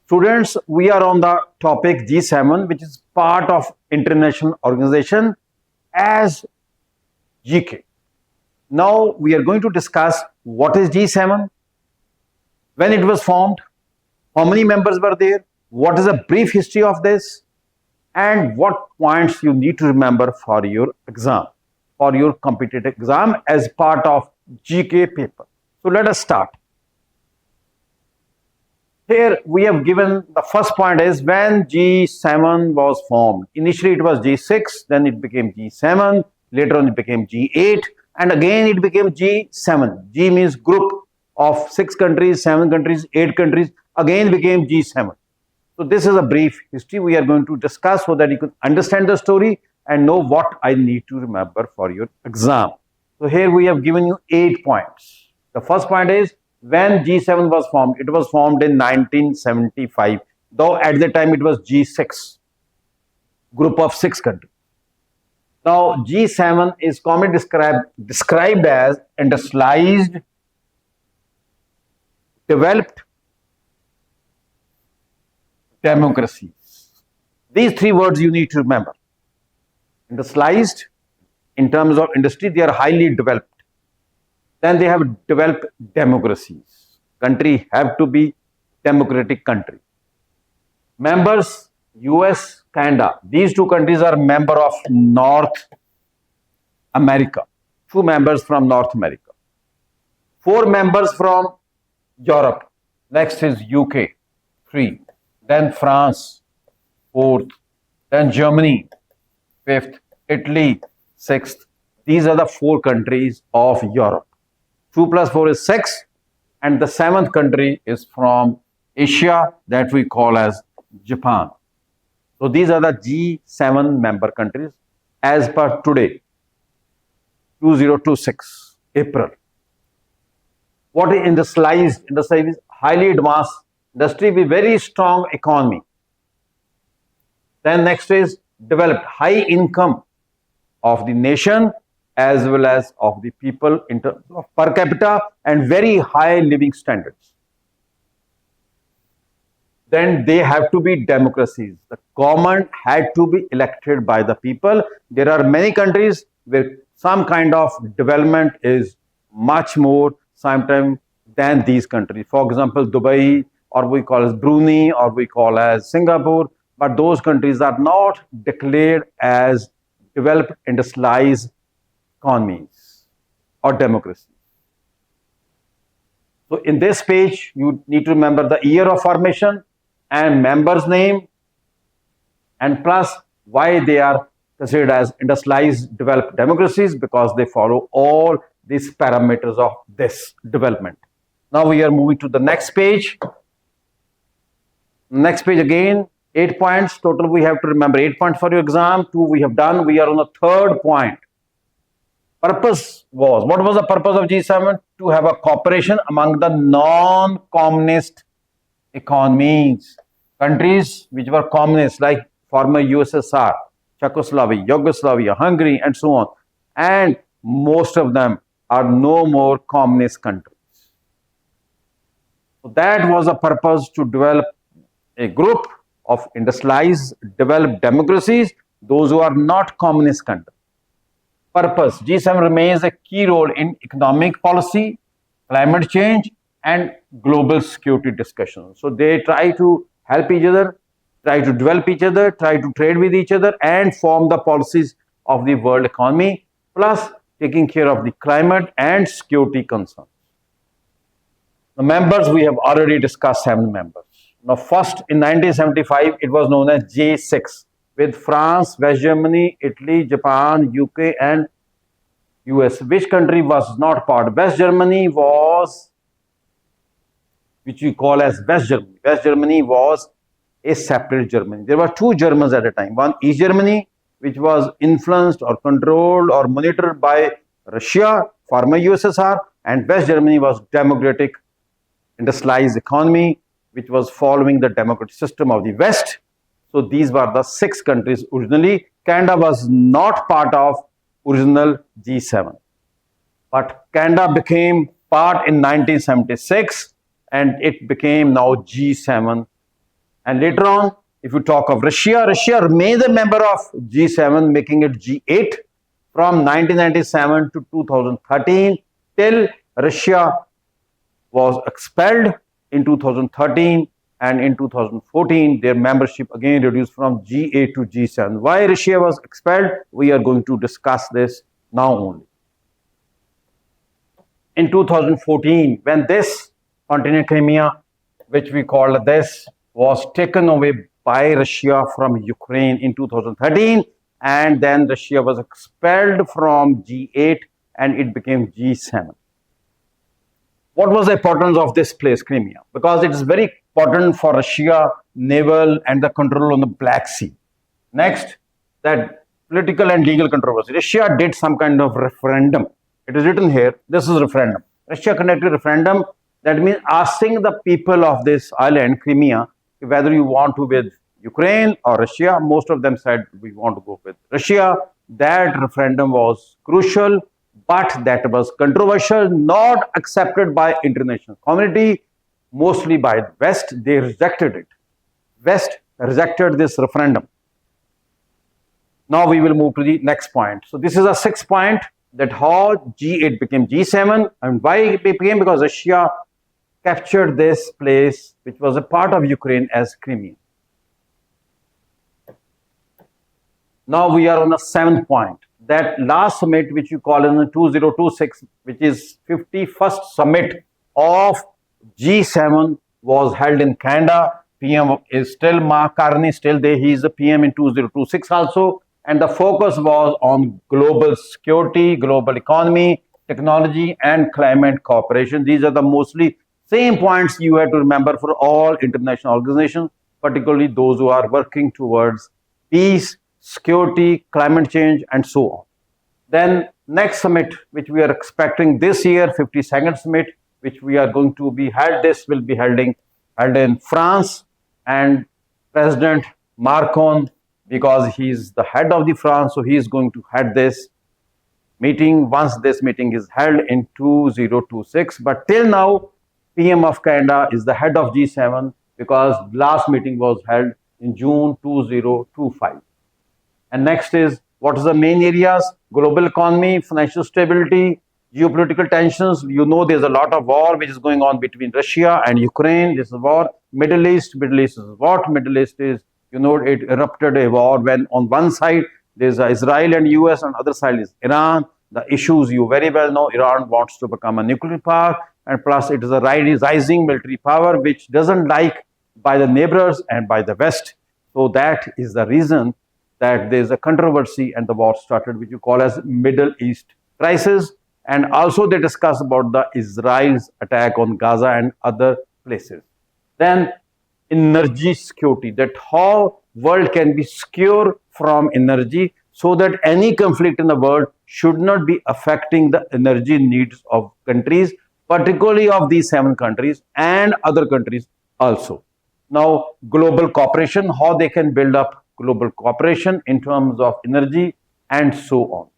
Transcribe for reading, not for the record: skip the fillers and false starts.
Students, we are on the topic G7, which is part of international organization as GK. Now we are going to discuss what is G7, when it was formed, how many members were there, what is a brief history of this, and what points you need to remember for your exam, for your competitive exam as part of GK paper. So let us start. Here we have given the first point is when G7 was formed. Initially it was G6, then it became G7, later on it became G8, and again it became G7. G means group of 6 countries, 7 countries, 8 countries, again became G7. So this is a brief history we are going to discuss so that you can understand the story and know what I need to remember for your exam. So here we have given you 8 points. The first point is when G7 was formed. It was formed in 1975, though at the time it was G6, group of 6 countries. Now G7 is commonly described as industrialized, developed democracies. These 3 words you need to remember. Industrialized, in terms of industry, they are highly developed. Then they have developed democracies. Country have to be democratic country. Members, US, Canada. These 2 countries are member of North America. 2 members from North America. 4 members from Europe. Next is UK, 3. Then France, 4th. Then Germany, 5th. Italy, 6th. These are the 4 countries of Europe. 2 plus 4 is 6, and the 7th country is from Asia that we call as Japan. So these are the G7 member countries as per today, 2026, April. What is industrialized? Industrialized is highly advanced industry with very strong economy. Then next is developed, high income of the nation as well as of the people in terms of per capita and very high living standards. Then they have to be democracies. The government had to be elected by the people. There are many countries where some kind of development is much more sometimes than these countries. For example, Dubai, or we call as Brunei, or we call as Singapore, but those countries are not declared as developed industrialized economies or democracy. So in this page, you need to remember the year of formation and members' name, and plus why they are considered as industrialized developed democracies, because they follow all these parameters of this development. Now we are moving to the next page. Next page again, 8 points. Total we have to remember 8 points for your exam. 2 we have done. We are on the 3rd point. Purpose was, what was the purpose of G7? To have a cooperation among the non-communist economies. Countries which were communist like former USSR, Czechoslovakia, Yugoslavia, Hungary and so on. And most of them are no more communist countries. So that was the purpose, to develop a group of industrialized, developed democracies, those who are not communist countries. Purpose, G7 remains a key role in economic policy, climate change and global security discussions. So they try to help each other, try to develop each other, try to trade with each other and form the policies of the world economy, plus taking care of the climate and security concerns. The members, we have already discussed 7 members. Now first in 1975, it was known as J6 with France, West Germany, Italy, Japan, UK and US. Which country was not part? West Germany was, which we call as West Germany. West Germany was a separate Germany. There were 2 Germans at a time. One East Germany, which was influenced or controlled or monitored by Russia, former USSR, and West Germany was democratic, industrialized economy, which was following the democratic system of the West. So these were the 6 countries originally. Canada was not part of original G7. But Canada became part in 1976 and it became now G7 And later on, if you talk of Russia, Russia remains a member of G7, making it G8 from 1997 to 2013 till Russia was expelled in 2013, and in 2014 their membership again reduced from G8 to G7. Why Russia was expelled? We are going to discuss this now only. In 2014, when this continent Crimea, which we call this, was taken away by Russia from Ukraine in 2013, and then Russia was expelled from G8 and it became G7. What was the importance of this place, Crimea? Because it is very important for Russia naval and the control on the Black Sea. Next, that political and legal controversy. Russia did some kind of referendum. It is written here, this is referendum. Russia conducted a referendum, that means asking the people of this island, Crimea, whether you want to with Ukraine or Russia. Most of them said we want to go with Russia. That referendum was crucial, but that was controversial, not accepted by international community, mostly by the West. They rejected it. West rejected this referendum. Now we will move to the next point. So this is a 6th point, that how G8 became G7, and why it became, because Russia captured this place which was a part of Ukraine as Crimea. Now we are on the 7th point. That last summit, which you call in the 2026, which is 51st summit of G7, was held in Canada. PM is still Mark Carney, still there. He is the PM in 2026 also. And the focus was on global security, global economy, technology, and climate cooperation. These are the mostly same points you have to remember for all international organizations, particularly those who are working towards peace, security, climate change, and so on. Then next summit, which we are expecting this year, 52nd summit, which we are going to be held, this will be held in France, and President Macron, because he is the head of the France, so he is going to head this meeting once this meeting is held in 2026. But till now, PM of Canada is the head of G7 because last meeting was held in June 2025. And next is, what is the main areas? Global economy, financial stability, geopolitical tensions. You know there's a lot of war which is going on between Russia and Ukraine. This is war. Middle East is what? Middle East is, you know, it erupted a war when on one side there's Israel and US, on the other side is Iran. The issues you very well know, Iran wants to become a nuclear power, and plus it is a rising military power which doesn't like by the neighbors and by the West. So that is the reason that there's a controversy and the war started, which you call as Middle East crisis. And also they discuss about the Israel's attack on Gaza and other places. Then energy security, that how world can be secure from energy so that any conflict in the world should not be affecting the energy needs of countries, particularly of these 7 countries and other countries also. Now, global cooperation, how they can build up global cooperation in terms of energy and so on.